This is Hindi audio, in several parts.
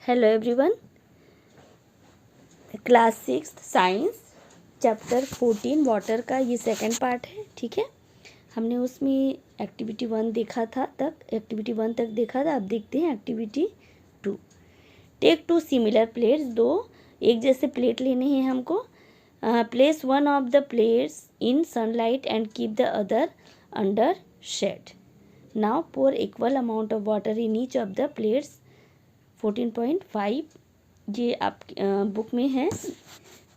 Hello everyone, class 6 science chapter 14 water का ये सेकंड पार्ट है। ठीक है, हमने उसमें एक्टिविटी 1 देखा था, एक्टिविटी 1 तक देखा था। अब देखते हैं एक्टिविटी 2। टेक 2 सिमिलर प्लेट्स, दो एक जैसे प्लेट लेने हैं हमको। Place one of the plates in sunlight and keep the other under shade. Now pour equal amount of water in each of the plates. 14.5 ये आप बुक में है।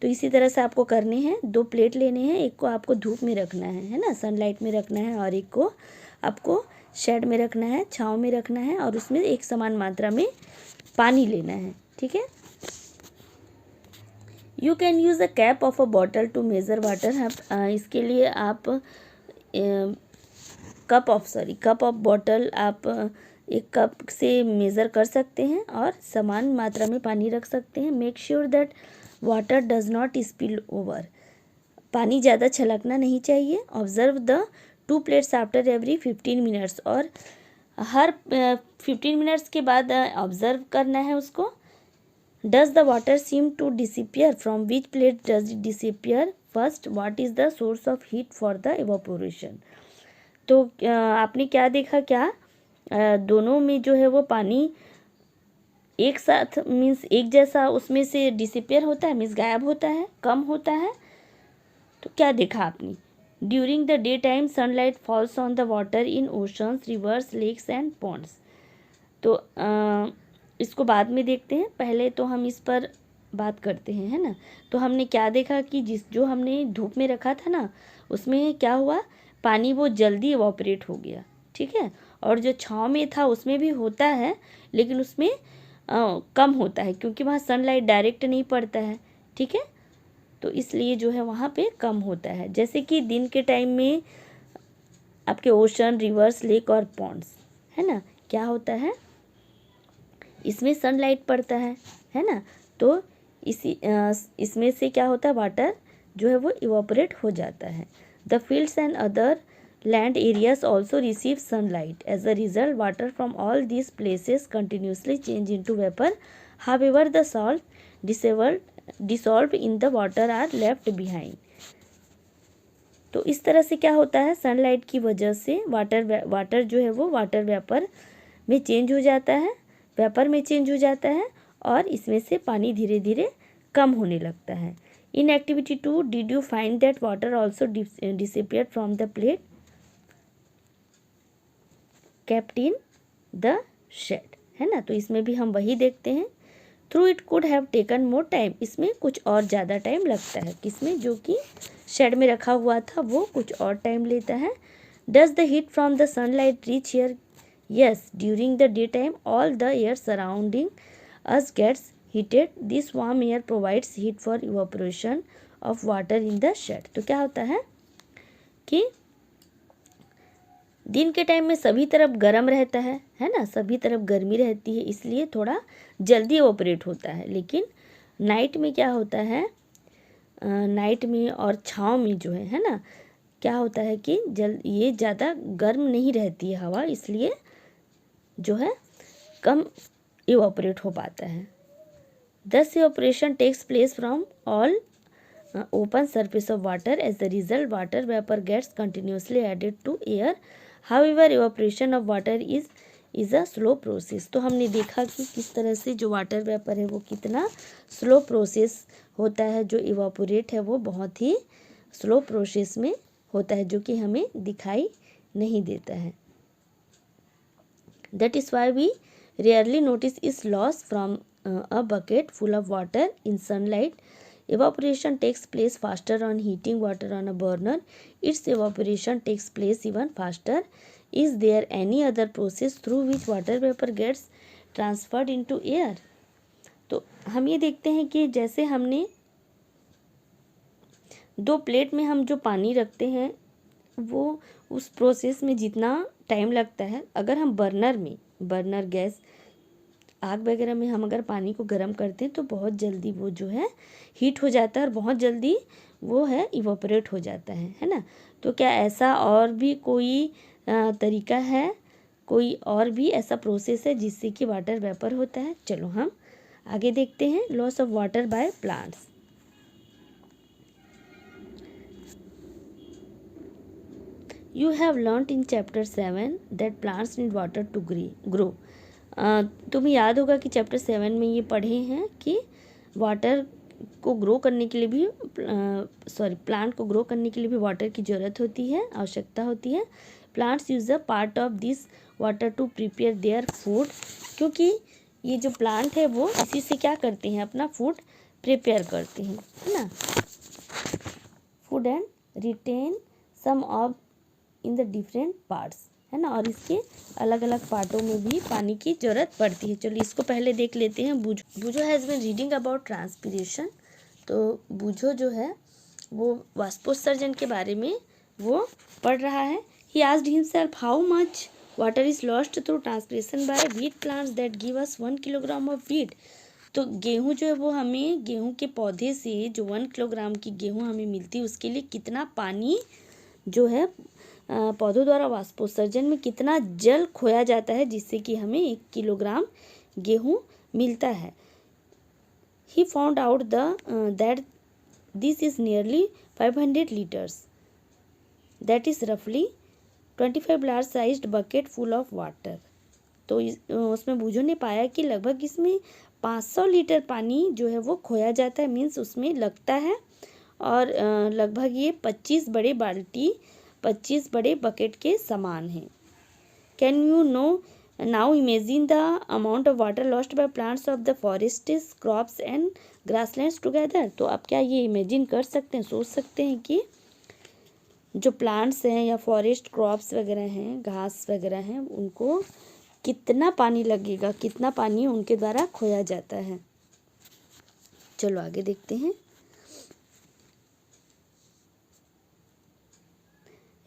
तो इसी तरह से आपको करने हैं। दो प्लेट लेने हैं, एक को आपको धूप में रखना है ना, सनलाइट में रखना है, और एक को आपको शेड में रखना है, छाँव में रखना है, और उसमें एक समान मात्रा में पानी लेना है। ठीक है, you can use a cap of a bottle to measure water. इसके लिए आप कप ऑफ बॉटल आप एक कप से मेज़र कर सकते हैं और समान मात्रा में पानी रख सकते हैं। Make sure that water does not spill over, पानी ज़्यादा छलकना नहीं चाहिए। Observe the 2 plates after every 15 minutes, और हर 15 मिनट्स के बाद ऑब्जर्व करना है उसको। Does the water seem to disappear, from which plate does it disappear first, what is the source of heat for the evaporation. तो आपने क्या देखा, क्या दोनों में जो है वो पानी एक साथ मीन्स एक जैसा उसमें से डिसअपियर होता है, मीन्स गायब होता है, कम होता है। तो क्या देखा आपने, during the day time sunlight falls on the water in oceans, rivers, lakes and ponds. तो इसको बाद में देखते हैं, पहले तो हम इस पर बात करते हैं, है ना। तो हमने क्या देखा कि जो हमने धूप में रखा था ना, उसमें क्या हुआ, पानी वो जल्दी इवॉपरेट हो गया। ठीक है, और जो छाँव में था उसमें भी होता है, लेकिन उसमें कम होता है, क्योंकि वहाँ सनलाइट डायरेक्ट नहीं पड़ता है। ठीक है, तो इसलिए जो है वहाँ पे कम होता है। जैसे कि दिन के टाइम में आपके ओशन, रिवर्स, लेक और पॉन्ड्स, है ना, क्या होता है, इसमें सनलाइट पड़ता है ना। तो इसमें से क्या होता है, वाटर जो है वो इवॉपरेट हो जाता है। The fields and other land areas also receive sunlight. As a result, water from all these places continuously change into vapor. However, the salt dissolved in the water are left behind. तो इस तरह से क्या होता है, सनलाइट की वजह से वाटर जो है वो वाटर वेपर में चेंज हो जाता है, वेपर में चेंज हो जाता है, और इसमें से पानी धीरे धीरे कम होने लगता है। In activity 2, did you find that water also disappeared from the plate kept in the shed, है ना। तो इसमें भी हम वही देखते हैं। Through it could have taken more time, इसमें कुछ और ज़्यादा टाइम लगता है, किसमें, जो कि शेड में रखा हुआ था वो कुछ और टाइम लेता है। Does the heat from the sunlight reach here, yes, during the day time all the air surrounding us gets heated, this warm air provides heat for evaporation of water in the shade. तो क्या होता है कि दिन के टाइम में सभी तरफ गर्म रहता है ना, सभी तरफ गर्मी रहती है, इसलिए थोड़ा जल्दी ऑपरेट होता है। लेकिन नाइट में क्या होता है, नाइट में और छाँव में जो है ना, क्या होता है कि ये ज़्यादा गर्म नहीं रहती है हवा, इसलिए जो है कम इवॉपरेट हो पाता है। This evaporation takes place from all open surface of water. As a result, water vapor gets continuously added to air. However, evaporation of water is a slow process. तो हमने देखा कि किस तरह से जो वाटर वेपर है वो कितना स्लो प्रोसेस होता है, जो इवापोरेट है वो बहुत ही स्लो प्रोसेस में होता है, जो कि हमें दिखाई नहीं देता है। That is why we rarely notice its loss from a bucket full of water in sunlight. Evaporation takes place faster on heating water on a burner. Its evaporation takes place even faster. Is there any other process through which water vapor gets transferred into air? तो हम ये देखते हैं कि जैसे हमने दो प्लेट में हम जो पानी रखते हैं वो उस प्रोसेस में जितना टाइम लगता है, अगर हम बर्नर गैस, आग वगैरह में हम अगर पानी को गर्म करते हैं तो बहुत जल्दी वो जो है हीट हो जाता है और बहुत जल्दी वो है इवोपरेट हो जाता है ना। तो क्या ऐसा और भी कोई तरीका है, कोई और भी ऐसा प्रोसेस है जिससे कि वाटर वेपर होता है? चलो हम आगे देखते हैं loss of water by plants. You have learnt in chapter 7 that plants need water to grow. तुम्हें याद होगा कि चैप्टर 7 में ये पढ़े हैं कि वाटर को ग्रो करने के लिए भी प्लांट को ग्रो करने के लिए भी वाटर की ज़रूरत होती है, आवश्यकता होती है। Plants use a part of this water to prepare their food, क्योंकि ये जो प्लांट है वो इसी से क्या करते हैं, अपना फूड प्रिपेयर करते हैं, है ना। Food and retain some of in the different parts, है ना, और इसके अलग अलग पार्टों में भी पानी की ज़रूरत पड़ती है। चलिए इसको पहले देख लेते हैं। Boojho has been reading about transpiration. तो बूझो जो है वो वाष्पोत्सर्जन के बारे में वो पढ़ रहा है। He asked himself how much water is lost through transpiration by wheat plants that give us 1 kilogram of wheat. तो गेहूँ जो है वो हमें, गेहूँ के पौधे से जो 1 किलोग्राम की गेहूँ हमें मिलती है उसके लिए कितना पानी जो है पौधों द्वारा वाष्पोत्सर्जन में कितना जल खोया जाता है, जिससे कि हमें 1 किलोग्राम गेहूँ मिलता है। He found out that this is nearly 500 litres, that is रफली 25 large sized bucket full of water. तो उसमें बूझो ने पाया कि लगभग इसमें 500 लीटर पानी जो है वो खोया जाता है, मीन्स उसमें लगता है, और लगभग ये 25 बड़े बकेट के समान हैं। Can you now imagine the amount of water lost by plants of the forests, crops and grasslands together. तो आप क्या ये इमेजिन कर सकते हैं, सोच सकते हैं कि जो प्लांट्स हैं या फॉरेस्ट क्रॉप्स वगैरह हैं, घास वगैरह हैं, उनको कितना पानी लगेगा, कितना पानी उनके द्वारा खोया जाता है। चलो आगे देखते हैं।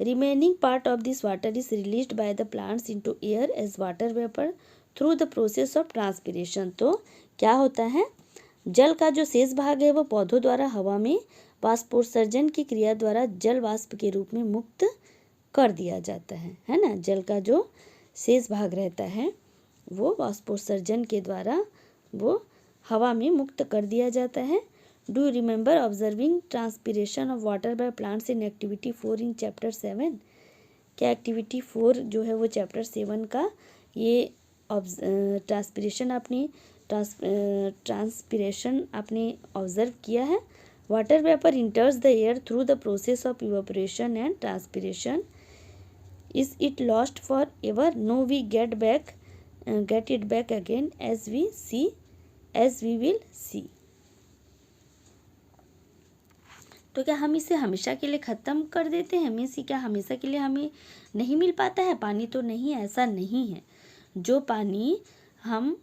Remaining part of this water is released by the plants into air as water vapor through the process of transpiration। तो क्या होता है, जल का जो शेष भाग है वो पौधों द्वारा हवा में वाष्पोत्सर्जन की क्रिया द्वारा जल वाष्प के रूप में मुक्त कर दिया जाता है ना। जल का जो शेष भाग रहता है वो वाष्पोत्सर्जन के द्वारा वो हवा में मुक्त कर दिया जाता है। Do you remember observing transpiration of water by plants in activity 4 in chapter 7? क्या एक्टिविटी 4 जो है वो चैप्टर 7 का ये ट्रांसपिरेशन आपने ऑब्जर्व किया है। Water vapour enters the air through the process of evaporation and transpiration. Is it lost forever? No, we get it back again as we will see. तो क्या हम इसे हमेशा के लिए ख़त्म कर देते हैं? मीन्स क्या हमेशा के लिए हमें नहीं मिल पाता है पानी? तो नहीं, ऐसा नहीं है। जो पानी हम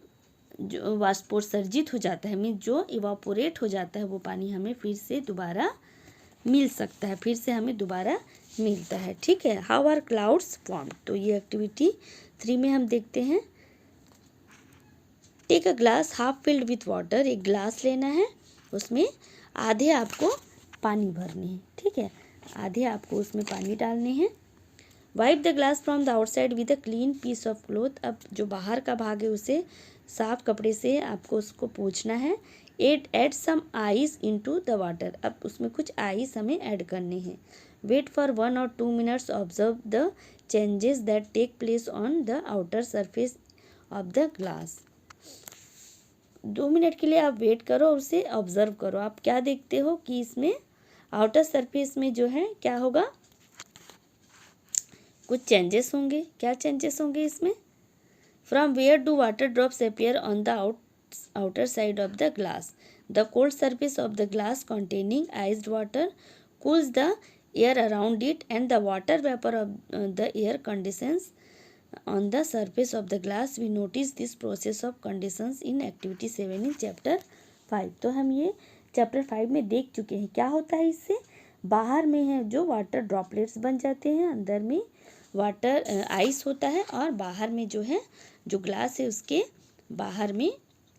जो वाष्पोत्सर्जित हो जाता है, मीन्स जो इवापोरेट हो जाता है, वो पानी हमें फिर से दोबारा मिल सकता है, फिर से हमें दोबारा मिलता है। ठीक है। How are clouds form? तो ये एक्टिविटी 3 में हम देखते हैं। Take a glass half filled with water. एक ग्लास लेना है, उसमें आधे आपको पानी भरने हैं। ठीक है, आधे आपको उसमें पानी डालने हैं। Wipe the glass from the outside with a clean piece of cloth. अब जो बाहर का भाग है उसे साफ कपड़े से आपको उसको पोंछना है। Add some ice into the water. अब उसमें कुछ आइस हमें ऐड करने हैं। Wait for 1 or 2 minutes। Observe the changes that take place on the outer surface of the glass. 2 minute के लिए आप वेट करो, उसे ऑब्जर्व करो। आप क्या देखते हो कि इसमें आउटर सरफेस में जो है क्या होगा, कुछ चेंजेस होंगे। क्या चेंजेस होंगे इसमें? From where do water drops appear on the outer side of the glass. The cold surface of the glass containing iced water cools the air around it and the water vapor of the air condenses on the surface of the glass। We notice this process of condensations in activity 7 in chapter 5। तो हम ये चैप्टर 5 में देख चुके हैं। क्या होता है इससे? बाहर में है जो वाटर ड्रॉपलेट्स बन जाते हैं, अंदर में वाटर आइस होता है, और बाहर में जो है जो ग्लास है उसके बाहर में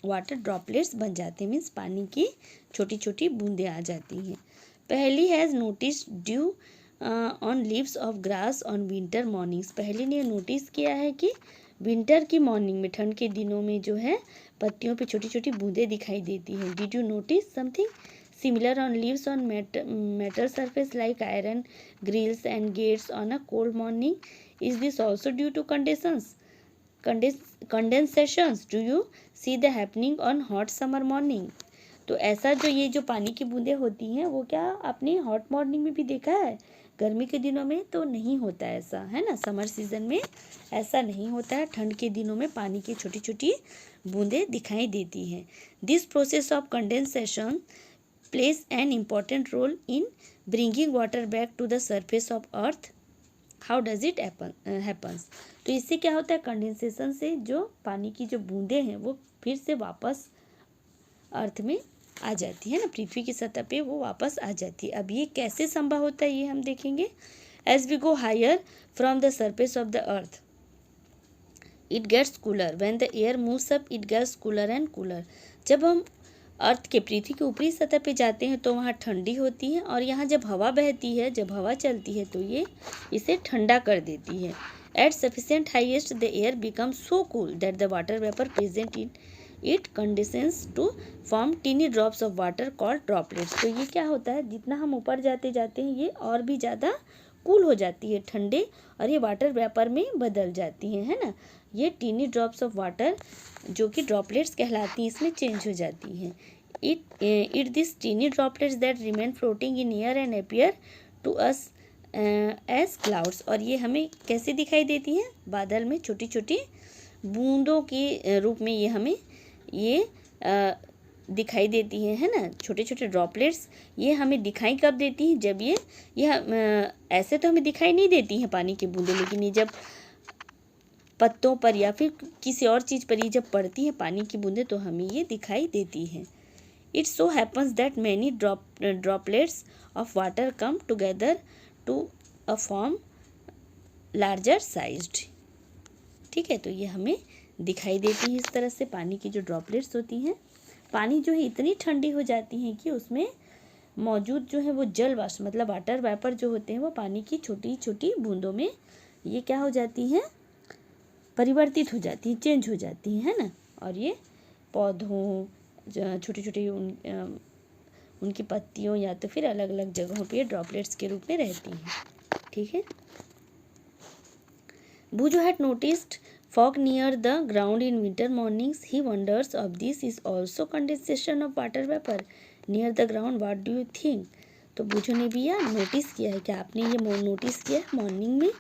वाटर ड्रॉपलेट्स बन जाते हैं, मीन्स पानी की छोटी छोटी बूंदें आ जाती हैं। पहली has notice due on leaves of grass on winter mornings. पहली ने नोटिस किया है कि विंटर की मॉर्निंग में, ठंड के दिनों में जो है पत्तियों पे छोटी छोटी बूंदें दिखाई देती हैं। Did you notice something similar on leaves on metal surface like iron grills and gates on a cold morning? Is this also due to condensations? Do you see the happening on hot summer morning? तो ऐसा जो ये जो पानी की बूंदें होती हैं वो क्या आपने हॉट मॉर्निंग में भी देखा है? गर्मी के दिनों में तो नहीं होता ऐसा, है ना। समर सीजन में ऐसा नहीं होता है। ठंड के दिनों में पानी की छोटी छोटी बूंदें दिखाई देती हैं। This process of condensation plays an important role in bringing water back to the surface of earth. How does it happens? तो इससे क्या होता है, कंडेंसेशन से जो पानी की जो बूंदें हैं वो फिर से वापस अर्थ में आ जाती है ना, पृथ्वी की सतह पे वो वापस आ जाती है। अब ये कैसे संभव होता है ये हम देखेंगे। As we go higher from the surface of the earth it gets cooler. When the air moves up it gets cooler and cooler. जब हम अर्थ के पृथ्वी के ऊपरी सतह पे जाते हैं तो वहाँ ठंडी होती है, और यहाँ जब हवा बहती है, जब हवा चलती है तो ये इसे ठंडा कर देती है। At sufficient highest the air becomes so cool that the water vapour present in it condenses to form tiny drops of water called droplets. तो ये क्या होता है, जितना हम ऊपर जाते जाते हैं ये और भी ज़्यादा कूल हो जाती है, ठंडे, और ये वाटर वेपर में बदल जाती हैं, है ना। ये टीनी ड्रॉप्स ऑफ वाटर जो कि ड्रॉपलेट्स कहलाती हैं इसमें चेंज हो जाती हैं। It this tiny droplets that remain floating in air and appear to us as clouds. और ये हमें कैसे दिखाई देती हैं, बादल में छोटी छोटी बूंदों के रूप में ये हमें ये दिखाई देती है ना, छोटे छोटे ड्रॉपलेट्स। ये हमें दिखाई कब देती हैं, जब ये ऐसे तो हमें दिखाई नहीं देती हैं पानी की बूंदें, लेकिन ये जब पत्तों पर या फिर किसी और चीज़ पर ये जब पड़ती है पानी की बूंदें तो हमें ये दिखाई देती हैं। It so happens that many droplets of water come together to a form larger sized. ठीक है, तो ये हमें दिखाई देती है इस तरह से। पानी की जो ड्रॉपलेट्स होती हैं, पानी जो है इतनी ठंडी हो जाती है कि उसमें मौजूद जो है वो जल वाष्प मतलब वाटर वेपर जो होते हैं वो पानी की छोटी छोटी बूंदों में ये क्या हो जाती हैं, परिवर्तित हो जाती है, चेंज हो जाती है ना। और ये पौधों छोटी छोटी उनकी पत्तियों या तो फिर अलग अलग जगहों पे ड्रॉपलेट्स के रूप में रहती हैं। ठीक है। Bujo had noticed fog near the ground in winter mornings. He wonders if this is also condensation of water vapor near the ground. What do you think? तो बुझो ने भी यह नोटिस किया है। क्या आपने ये नोटिस किया है मॉर्निंग में?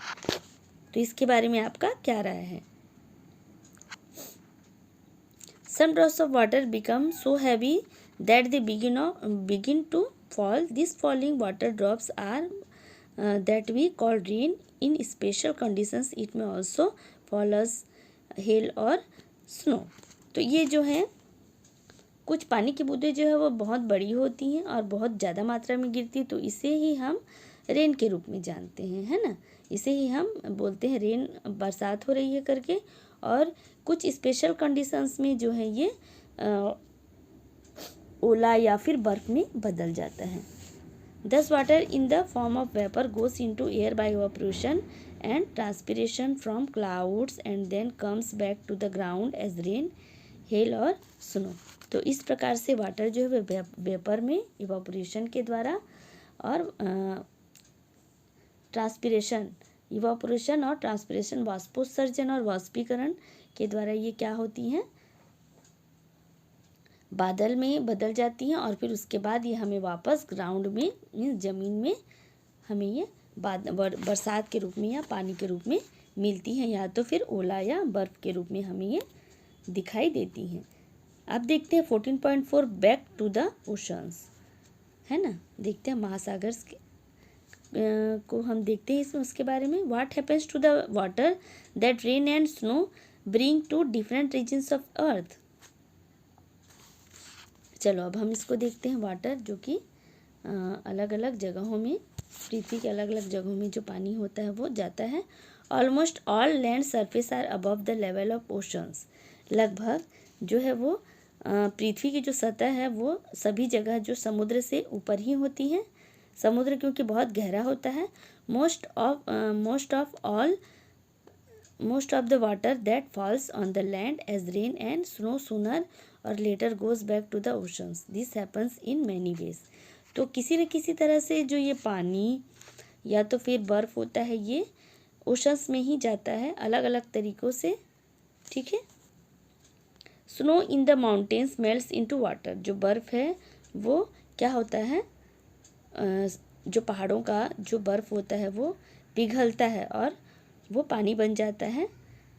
तो इसके बारे में आपका क्या राय है? Some drops of water become so heavy that they begin to fall. These falling water drops are that we call rain. In special conditions it may also fall as hail or snow. तो ये जो है कुछ पानी की बूंदें जो है वो बहुत बड़ी होती हैं और बहुत ज़्यादा मात्रा में गिरती है, तो इसे ही हम रेन के रूप में जानते हैं, है ना। इसे ही हम बोलते हैं रेन, बरसात हो रही है करके। और कुछ स्पेशल कंडीशंस में जो है ये ओला या फिर बर्फ़ में बदल जाता है। Thus water in the form of vapor goes into air by evaporation and transpiration from clouds and then comes back to the ground as rain, hail और snow. तो इस प्रकार से वाटर जो है वेपर में इवापोरेशन के द्वारा और इवापोरेशन और ट्रांसपिरेशन वाष्पोत्सर्जन और वाष्पीकरण के द्वारा ये क्या होती हैं, बादल में बदल जाती हैं। और फिर उसके बाद ये हमें वापस ग्राउंड में ज़मीन में हमें ये बरसात के रूप में या पानी के रूप में मिलती हैं, या तो फिर ओला या बर्फ़ के रूप में हमें ये दिखाई देती हैं। अब देखते हैं 14.4 बैक टू द ओशंस, है ना। देखते हैं महासागर को हम देखते हैं इसमें, उसके बारे में। What happens to the water that rain and snow bring to different regions of earth. चलो अब हम इसको देखते हैं। वाटर जो कि अलग अलग जगहों में, पृथ्वी के अलग अलग जगहों में जो पानी होता है वो जाता है। Almost all land surface are above the level of oceans. लगभग जो है वो पृथ्वी की जो सतह है वो सभी जगह जो समुद्र से ऊपर ही होती है। समुद्र क्योंकि बहुत गहरा होता है। Most of all most of the water that falls on the land as rain and snow sooner or later goes back to the oceans. This happens in many ways. तो किसी न किसी तरह से जो ये पानी या तो फिर बर्फ़ होता है ये ओशंस में ही जाता है अलग अलग तरीक़ों से, ठीक है। Snow in the mountains melts into water, जो बर्फ़ है वो क्या होता है, जो पहाड़ों का जो बर्फ़ होता है वो पिघलता है और वो पानी बन जाता है।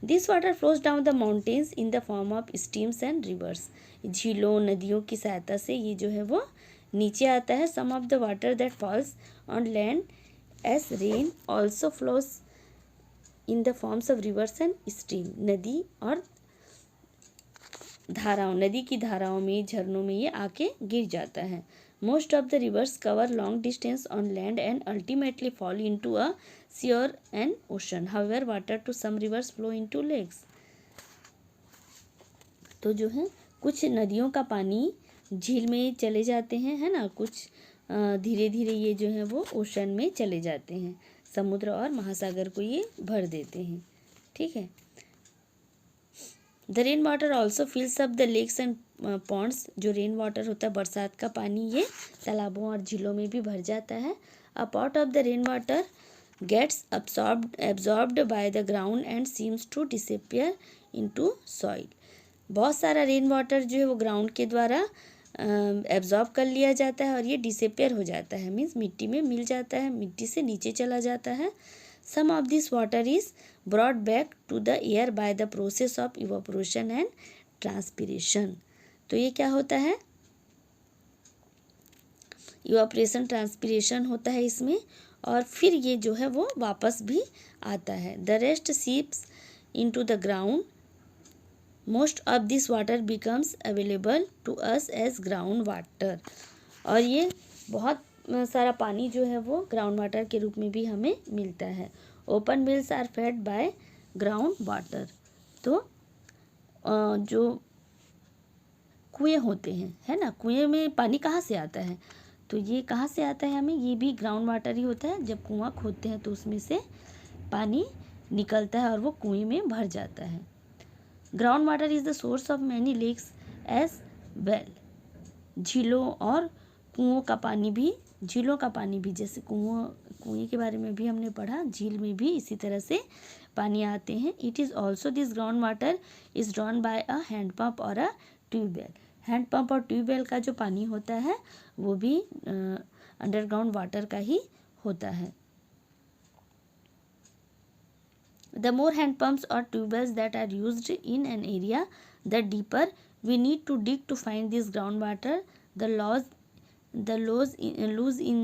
This water flows down the mountains in the form of streams and reverse, झीलों नदियों की सहायता से ये जो है वो नीचे आता है। Some of the water that falls on land as rain also flows in the forms of rivers and stream, नदी और धाराओं, नदी की धाराओं में झरनों में ये आके गिर जाता है। Most of the rivers cover long distance on land and ultimately fall into a sea or and ocean. However water to some rivers flow into lakes. तो जो है कुछ नदियों का पानी झील में चले जाते हैं, है ना, कुछ धीरे धीरे ये जो है वो ओशन में चले जाते हैं, समुद्र और महासागर को ये भर देते हैं, ठीक है। The rain water also fills up the lakes and ponds, जो रेन वाटर होता है बरसात का पानी ये तालाबों और झीलों में भी भर जाता है। A part of the rain water gets absorbed by the ground and seems to disappear into soil. बहुत सारा रेन वाटर जो है वो ग्राउंड के द्वारा एब्जॉर्ब कर लिया जाता है और ये डिसअपियर हो जाता है, मीन्स मिट्टी में मिल जाता है, मिट्टी से नीचे चला जाता है। Some of this water is brought back to the air by the process of evaporation and transpiration. तो ये क्या होता है, इवापोरेशन ट्रांसपिरेशन होता है इसमें, और फिर ये जो है वो वापस भी आता है। The rest seeps into the ground. Most of this water becomes available to us as ground water, और ये बहुत सारा पानी जो है वो ग्राउंड वाटर के रूप में भी हमें मिलता है। Open wells are fed by ground water. तो जो कुएँ होते हैं, है ना, कुएँ में पानी कहाँ से आता है, तो ये कहाँ से आता है हमें, ये भी ग्राउंड वाटर ही होता है। जब कुआँ खोदते हैं तो उसमें से पानी निकलता है और वो कुएँ में भर जाता है। Ground water is the source of many lakes as well. झीलों और कुओं का पानी भी, झीलों का पानी भी, जैसे कुएँ के बारे में भी हमने पढ़ा, झील में भी इसी तरह से पानी आते हैं। It is also this ground water is drawn by a hand pump और अ ट्यूबवेल। हैंड पंप और ट्यूबवेल का जो पानी होता है वो भी अंडरग्राउंड वाटर का ही होता है। The more hand pumps or tubewells that are used in an area, the deeper we need to dig to find this groundwater. The loss in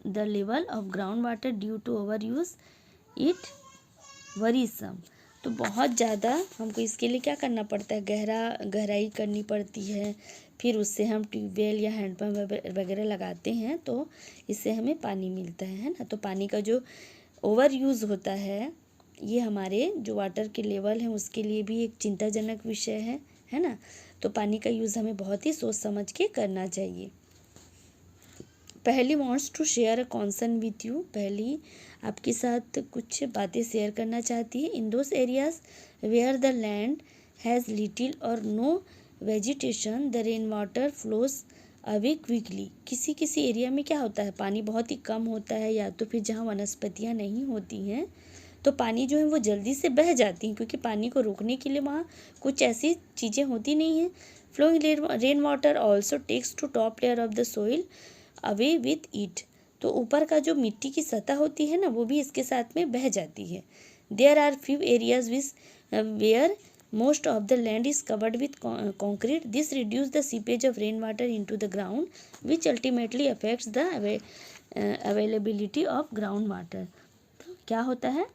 the level of groundwater due to overuse it worrisome. तो बहुत ज़्यादा हमको इसके लिए क्या करना पड़ता है, गहराई करनी पड़ती है, फिर उससे हम ट्यूबवेल या हैंडपम्प वगैरह लगाते हैं तो इससे हमें पानी मिलता है ना। तो पानी का जो ओवर यूज़ होता है ये हमारे जो वाटर के लेवल हैं उसके लिए भी एक चिंताजनक विषय है ना। तो पानी का यूज़ हमें बहुत ही सोच समझ के करना चाहिए। Paheli wants to share a concern with you, Paheli आपके साथ कुछ बातें शेयर करना चाहती है। In those areas where the land has little or no vegetation the rain water flows away quickly. किसी किसी एरिया में क्या होता है, पानी बहुत ही कम होता है, या तो फिर जहाँ वनस्पतियाँ नहीं होती हैं तो पानी जो है वो जल्दी से बह जाती हैं, क्योंकि पानी को रोकने के लिए वहाँ कुछ ऐसी चीज़ें होती नहीं हैं। Flowing rain water also takes to top layer of the soil away with it. तो ऊपर का जो मिट्टी की सतह होती है ना वो भी इसके साथ में बह जाती है। There are few areas where most of the land is covered with concrete. This reduce the seepage of rain water into the ground which ultimately affects the availability of ground water. तो क्या होता है,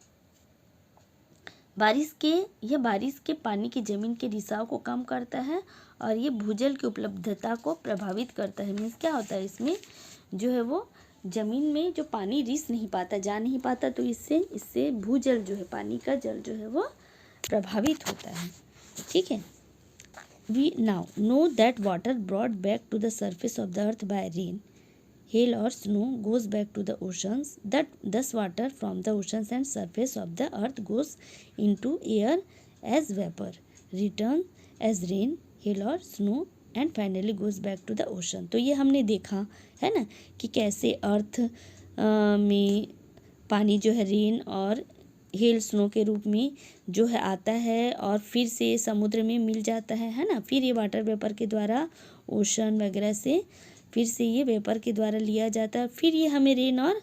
बारिश के पानी की ज़मीन के रिसाव को कम करता है और ये भूजल की उपलब्धता को प्रभावित करता है। मीन्स क्या होता है, इसमें जो है वो ज़मीन में जो पानी रिस नहीं पाता, जा नहीं पाता, तो इससे भूजल जो है, पानी का जल जो है वो प्रभावित होता है, ठीक है। We now know that water brought back to the surface of the earth by rain. hail or snow goes back to the oceans. That thus water from the oceans and surface of the earth goes into air as vapor, return as rain, hail or snow and finally goes back to the ocean. तो ये हमने देखा है ना कि कैसे अर्थ में पानी जो है रेन और हेल स्नो के रूप में जो है आता है और फिर से समुद्र में मिल जाता है ना। फिर ये वाटर वेपर के द्वारा ओशन वगैरह से फिर से ये वेपर के द्वारा लिया जाता है, फिर ये हमें रेन और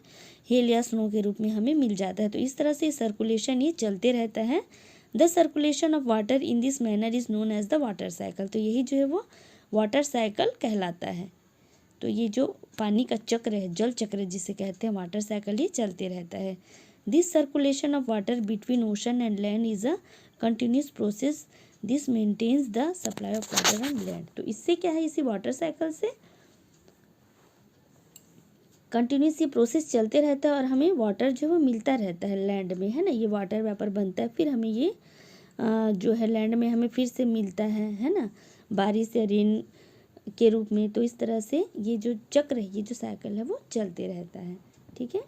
हेल या स्नो के रूप में हमें मिल जाता है। तो इस तरह से सर्कुलेशन ये चलते रहता है। The circulation of water in this manner is known as the water cycle. तो यही जो है वो वाटर साइकिल कहलाता है। तो ये जो पानी का चक्र है, जल चक्र जिसे कहते हैं, वाटर साइकिल, ये चलते रहता है। This circulation of water between ocean and land is a continuous process. This maintains the supply of water on land. तो इससे क्या है, इसी वाटर साइकिल से कंटिन्यूस ये प्रोसेस चलते रहता है और हमें वाटर जो है वो मिलता रहता है लैंड में, है ना। ये वाटर वेपर बनता है, फिर हमें ये जो है लैंड में हमें फिर से मिलता है ना, बारिश या रेन के रूप में। तो इस तरह से ये जो चक्र है, ये जो साइकिल है वो चलते रहता है। ठीक है,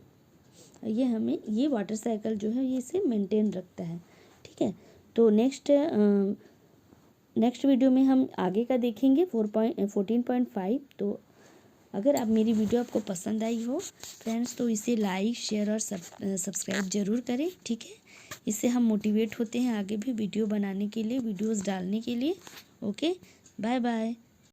ये हमें ये वाटर साइकिल जो है ये इसे मेंटेन रखता है। ठीक है, तो नेक्स्ट वीडियो में हम आगे का देखेंगे 14.5। तो अगर आप मेरी वीडियो आपको पसंद आई हो फ्रेंड्स, तो इसे लाइक शेयर और सब्सक्राइब ज़रूर करें। ठीक है, इससे हम मोटिवेट होते हैं आगे भी वीडियो बनाने के लिए, वीडियोस डालने के लिए। Okay, bye bye.